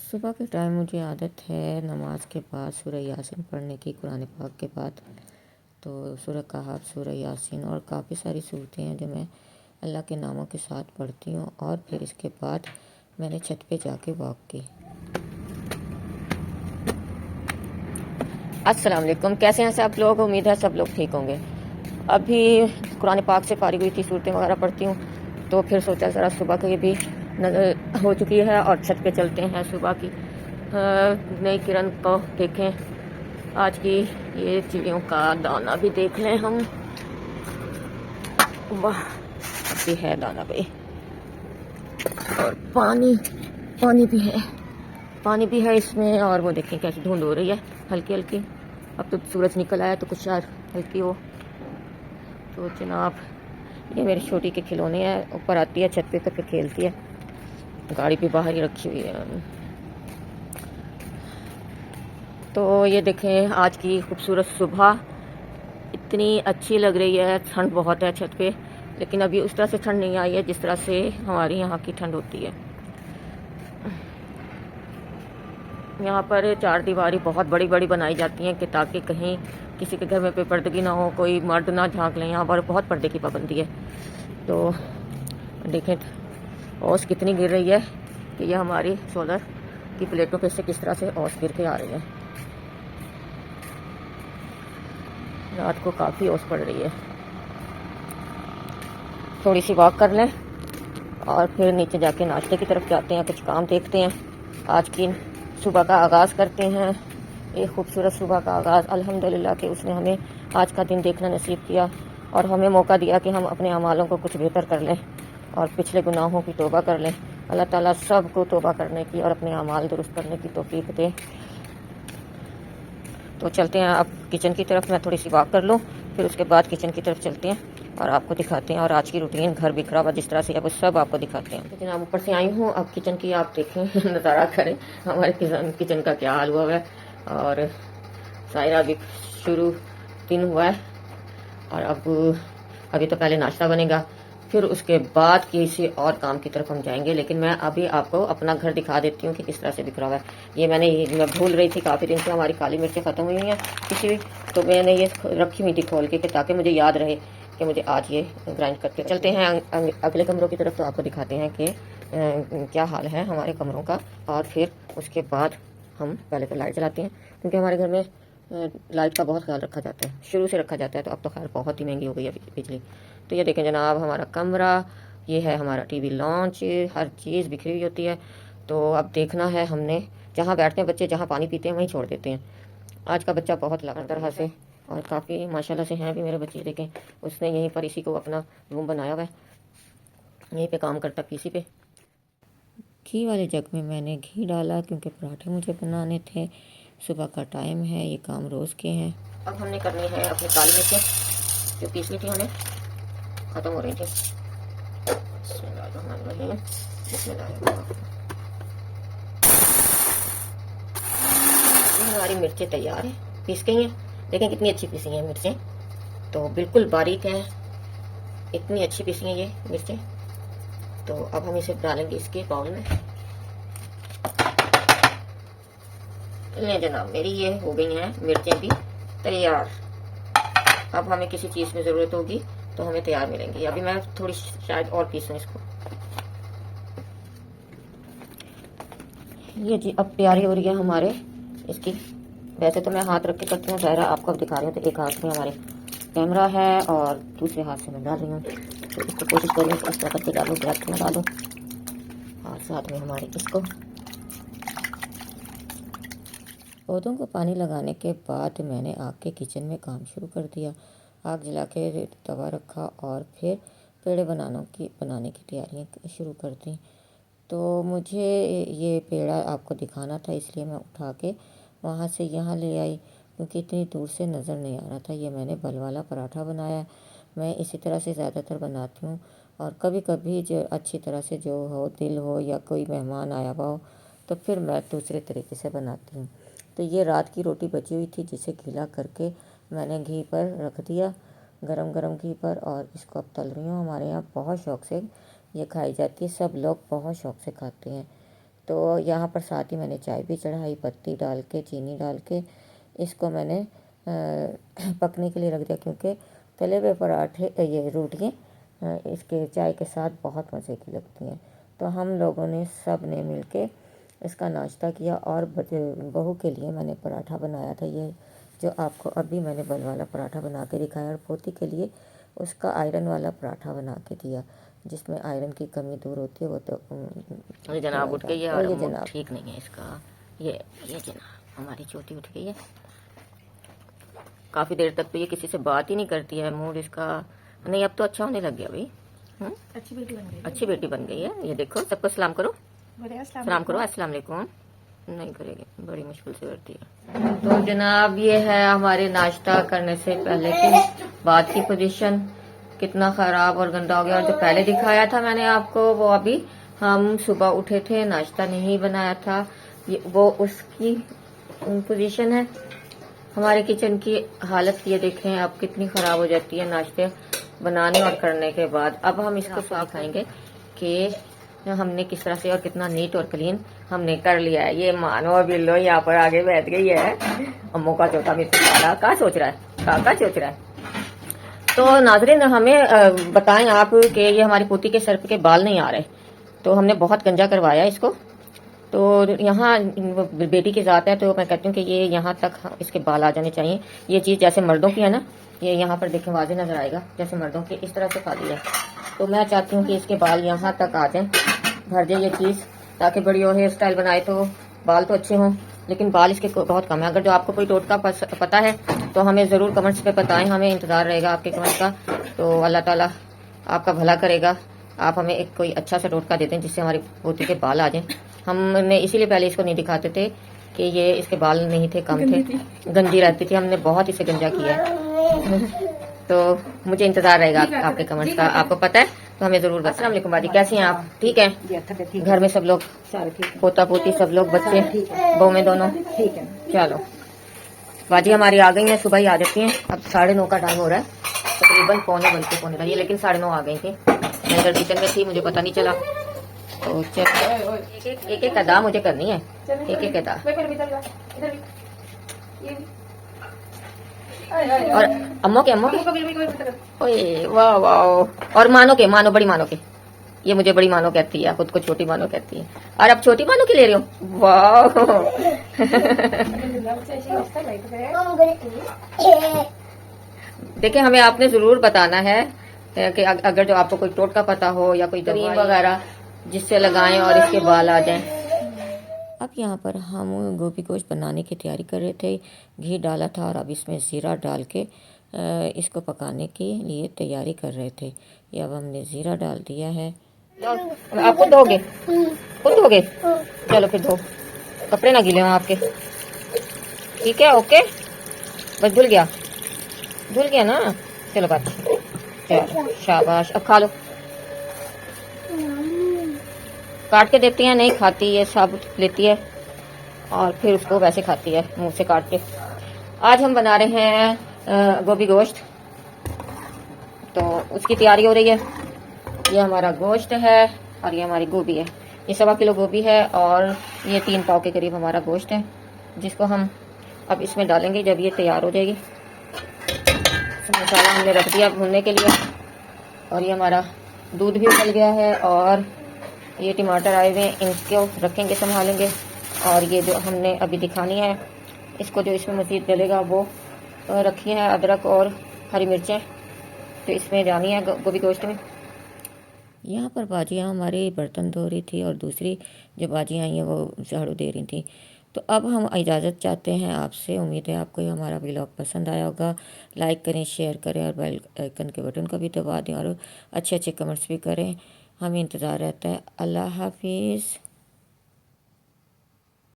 सुबह के टाइम मुझे आदत है नमाज के बाद सूरह यासीन पढ़ने की, कुरान पाक के बाद। तो सूरह कहफ, सूरह यासीन और काफ़ी सारी सूरतें हैं जो मैं अल्लाह के नामों के साथ पढ़ती हूँ। और फिर इसके बाद मैंने छत पे जाके वॉक की। अस्सलाम वालेकुम, कैसे हैं सब लोग? उम्मीद है सब लोग ठीक होंगे। अभी कुरान पाक से फारिग हुई थी, सूरतें वगैरह पढ़ती हूँ, तो फिर सोचा ज़रा सुबह की भी नज़र हो चुकी है और छत पे चलते हैं। सुबह की नई किरण को देखें। आज की ये चिड़ियों का दाना भी देख लें हम। वाह, अभी है दाना पे। और पानी भी है, पानी भी है इसमें। और वो देखें कैसी धुंध हो रही है, हल्की हल्की। अब तो सूरज निकल आया तो कुछ शायद हल्की हो। तो जनाब, ये मेरी छोटी के खिलौने हैं। ऊपर आती है छत पे तो फिर खेलती है। गाड़ी भी बाहर ही रखी हुई है। तो ये देखें आज की खूबसूरत सुबह, इतनी अच्छी लग रही है। ठंड बहुत है छत पे, लेकिन अभी उस तरह से ठंड नहीं आई है जिस तरह से हमारी यहाँ की ठंड होती है। यहाँ पर चार दीवारी बहुत बड़ी बड़ी बनाई जाती हैं कि ताकि कहीं किसी के घर में बेपर्दगी ना हो, कोई मर्द ना झांक लें। यहाँ पर बहुत पर्दे की पाबंदी है। तो देखें ओस कितनी गिर रही है कि यह हमारी सोलर की प्लेटों पे से किस तरह से ओस गिर के आ रही है। रात को काफ़ी ओस पड़ रही है। थोड़ी सी वॉक कर लें और फिर नीचे जाके नाश्ते की तरफ जाते हैं, कुछ काम देखते हैं। आज की सुबह का आगाज़ करते हैं। एक खूबसूरत सुबह का आगाज़, अल्हम्दुलिल्लाह कि उसने हमें आज का दिन देखना नसीब किया और हमें मौका दिया कि हम अपने अमालों को कुछ बेहतर कर लें और पिछले गुनाहों की तौबा कर लें। अल्लाह ताला सब को तौबा करने की और अपने अमाल दुरुस्त करने की तौफीक दे। तो चलते हैं अब किचन की तरफ। मैं थोड़ी सी वॉक कर लूँ, फिर उसके बाद किचन की तरफ चलते हैं और आपको दिखाते हैं। और आज की रूटीन, घर बिखरा हुआ जिस तरह से है, वो सब आपको दिखाते हैं। जनाब ऊपर से आई हूँ, अब किचन की आप देखें, नज़ारा करें हमारे किचन का क्या हाल हुआ है। और सायरा भी शुरू दिन हुआ है। और अब अभी तो पहले नाश्ता बनेगा, फिर उसके बाद किसी और काम की तरफ हम जाएंगे। लेकिन मैं अभी आपको अपना घर दिखा देती हूँ कि किस तरह से बिखरा हुआ है। मैं भूल रही थी, काफ़ी दिन से हमारी काली मिर्चें ख़त्म हुई हैं किसी, तो मैंने ये रखी हुई थी खोल के, ताकि मुझे याद रहे कि मुझे आज ये ग्राइंड करके। चलते हैं अगले कमरों की तरफ, तो आपको दिखाते हैं कि क्या हाल है हमारे कमरों का। और फिर उसके बाद हम पहले तो लाइट जलाते हैं, क्योंकि हमारे घर में लाइट का बहुत ख्याल रखा जाता है, शुरू से रखा जाता है। तो अब तो खैर बहुत ही महंगी हो गई है बिजली। तो ये देखें जनाब हमारा कमरा, ये है हमारा टीवी लॉन्च, हर चीज़ बिखरी हुई होती है। तो अब देखना है हमने, जहाँ बैठते हैं बच्चे, जहाँ पानी पीते हैं वहीं छोड़ देते हैं। आज का बच्चा बहुत लगा तरह से, और काफ़ी माशाल्लाह से हैं भी मेरे बच्चे। देखें उसने यहीं पर इसी को अपना रूम बनाया हुआ है, यहीं पे काम करता पीसी पे। घी वाले जग में मैंने घी डाला क्योंकि पराठे मुझे बनाने थे। सुबह का टाइम है, ये काम रोज़ के हैं। अब हमने करनी है अपनी काली मिर्चें जो पीसनी थी, हमें ख़त्म हो रही थी। हमारी मिर्चें तैयार हैं, पीस गई हैं। देखें कितनी अच्छी पीसी हैं मिर्चें, तो बिल्कुल बारीक है, इतनी अच्छी पीसी हैं ये मिर्चें। तो अब हम इसे डालेंगे इसके बाउल में। ले जनाब, मेरी ये हो गई हैं मिर्चें भी तैयार। अब हमें किसी चीज़ में ज़रूरत होगी तो हमें तैयार मिलेंगी। अभी मैं थोड़ी शायद और पीसूँ इसको। ये जी अब तैयारी हो रही है हमारे इसकी। वैसे तो मैं हाथ रख के करती हूँ, ज़ाहिर आपको अब दिखा रही हूँ। तो एक हाथ में हमारे कैमरा है और दूसरे हाथ से मैं डाल रही हूँ। तो इसको कोशिश करूँ कि इस तरह करके डालूँ, डायरेक्ट में डालूँ। और साथ में हमारे इसको पौधों को पानी लगाने के बाद मैंने आग के किचन में काम शुरू कर दिया। आग जला के तवा रखा और फिर पेड़े बनाने की तैयारियाँ शुरू कर दी। तो मुझे ये पेड़ा आपको दिखाना था, इसलिए मैं उठा के वहाँ से यहाँ ले आई, क्योंकि इतनी दूर से नज़र नहीं आ रहा था। ये मैंने बल वाला पराठा बनाया। मैं इसी तरह से ज़्यादातर बनाती हूँ। और कभी कभी जो अच्छी तरह से जो हो, दिल हो या कोई मेहमान आया हुआ हो, तो फिर मैं दूसरे तरीके से बनाती हूँ। तो ये रात की रोटी बची हुई थी, जिसे गीला करके मैंने घी पर रख दिया, गरम गरम घी पर, और इसको अब तल रही हूँ। हमारे यहाँ बहुत शौक़ से ये खाई जाती है, सब लोग बहुत शौक़ से खाते हैं। तो यहाँ पर साथ ही मैंने चाय भी चढ़ाई, पत्ती डाल के, चीनी डाल के इसको मैंने पकने के लिए रख दिया, क्योंकि तले हुए पराठे ये रोटियाँ इसके चाय के साथ बहुत मज़े की लगती हैं। तो हम लोगों ने सब ने मिलके इसका नाश्ता किया, और बहू के लिए मैंने पराठा बनाया था, ये जो आपको अभी मैंने बन वाला पराठा बना के दिखाया, और पोती के लिए उसका आयरन वाला पराठा बना के दिया, जिसमें आयरन की कमी दूर होती है। वो तो ये जनाब उठ गई है, और ये जनाब ठीक नहीं है इसका। ये जनाब हमारी चोटी उठ गई है। काफ़ी देर तक तो ये किसी से बात ही नहीं करती है, मूड इसका नहीं। अब तो अच्छा होने लग गया भाई। अच्छी बेटी बन गई, अच्छी बेटी बन गई है। ये देखो, सबको सलाम करो, सलाम करो, अस्सलाम वालेकुम। नहीं करेगी, बड़ी मुश्किल से करती है। तो जनाब ये है हमारे नाश्ता करने से पहले की बात की पोजीशन, कितना ख़राब और गंदा हो गया। और जो पहले दिखाया था मैंने आपको, वो अभी हम सुबह उठे थे, नाश्ता नहीं बनाया था, ये वो उसकी पोजीशन है। हमारे किचन की हालत ये देखें आप, कितनी ख़राब हो जाती है नाश्ते बनाने और करने के बाद। अब हम इसको दिखाएंगे कि हमने किस तरह से और कितना नीट और क्लीन हमने कर लिया है। ये मानो बिल्लो यहाँ पर आगे बैठ गई है, अम्मू का चौथा मित्र क्या सोच रहा है, क्या सोच रहा है। तो नाजरीन हमें बताएं आप कि ये हमारी पोती के सर के बाल नहीं आ रहे, तो हमने बहुत गंजा करवाया इसको। तो यहाँ बेटी की ज़ात है, तो मैं कहती हूँ कि ये यहाँ तक इसके बाल आ जाने चाहिए। ये चीज़ जैसे मर्दों की है ना, ये यहाँ पर देखें वाजे नजर आएगा, जैसे मर्दों की इस तरह से खाली है। तो मैं चाहती हूँ कि इसके बाल यहाँ तक आ जाएं, भर जाए ये चीज़, ताकि बड़ी हो हेयर स्टाइल बनाए तो बाल तो अच्छे हों, लेकिन बाल इसके बहुत कम है। अगर जो आपको कोई टोटका पता है तो हमें ज़रूर कमेंट्स पे बताएं, हमें इंतज़ार रहेगा आपके कमेंट्स का। तो अल्लाह ताला आपका भला करेगा, आप हमें एक कोई अच्छा सा टोटका देते हैं जिससे हमारी पोती के बाल आ जाएं। हमने इसीलिए पहले इसको नहीं दिखाते थे कि ये इसके बाल नहीं थे, कम थे, गंजी रहती थी, हमने बहुत इसे गंजा किया है। तो मुझे इंतजार रहेगा आपके कमेंट्स का। आपको पता है तो हमें जरूर बताएं। अस्सलाम वालेकुम बाजी, कैसी हैं आप? ठीक है, घर में सब लोग, पोता पोती सब लोग, बच्चे बहू में दोनों ठीक है। चलो बाजी हमारी आ गई हैं, सुबह ही आ जाती हैं। अब 9:30 का टाइम हो रहा है, तकरीबन पौने ये, लेकिन 9:30 आ गई थी। मैं इधर किचन में थी, मुझे पता नहीं चला। तो एक एक अदा मुझे करनी है, एक एक अदा। और अम्मो के ओए वाह वाह। और मानो बड़ी मानो के, ये मुझे बड़ी मानो कहती है, खुद को छोटी मानो कहती है। और अब छोटी मानो की ले रही हो, वाह। देखिए हमें आपने जरूर बताना है कि अगर जो आपको कोई टोटका पता हो या कोई क्रीम वगैरह जिससे लगाएं और इसके बाल आ जाएं। अब यहाँ पर हम गोभी गोश्त बनाने की तैयारी कर रहे थे, घी डाला था और अब इसमें ज़ीरा डाल के इसको पकाने के लिए तैयारी कर रहे थे। ये अब हमने ज़ीरा डाल दिया है। आप खुद धोगे? खुद धोगे? चलो फिर धो, कपड़े ना गीले हों आपके। ठीक है, ओके, बस धुल गया ना। चलो बात, चलो शाबाश, अब खा लो। काट के देती है, नहीं खाती है, साबुत लेती है और फिर उसको वैसे खाती है मुंह से काट के। आज हम बना रहे हैं गोभी गोश्त, तो उसकी तैयारी हो रही है। ये हमारा गोश्त है और ये हमारी गोभी है। ये 1.25 किलो गोभी है और ये 3 पाव के करीब हमारा गोश्त है, जिसको हम अब इसमें डालेंगे जब ये तैयार हो जाएगी। मसाला हमने रख दिया भूनने के लिए, और ये हमारा दूध भी उबल गया है, और ये टमाटर आए हुए हैं, इनको रखेंगे, संभालेंगे। और ये जो हमने अभी दिखानी है इसको, जो इसमें मज़ीद डलेगा वो रखी है अदरक और हरी मिर्चें, तो इसमें जानी है गोभी गोश्त में। यहाँ पर बाजियाँ हमारी बर्तन धो रही थी और दूसरी जो बाजियाँ आई हैं वो झाड़ू दे रही थी। तो अब हम इजाज़त चाहते हैं आपसे। उम्मीद है आपको हमारा व्लॉग पसंद आया होगा। लाइक करें, शेयर करें और बेल आइकन के बटन को भी दबा दें, और अच्छे अच्छे कमेंट्स भी करें। हमें इंतज़ार रहता है। अल्लाह हाफिज़।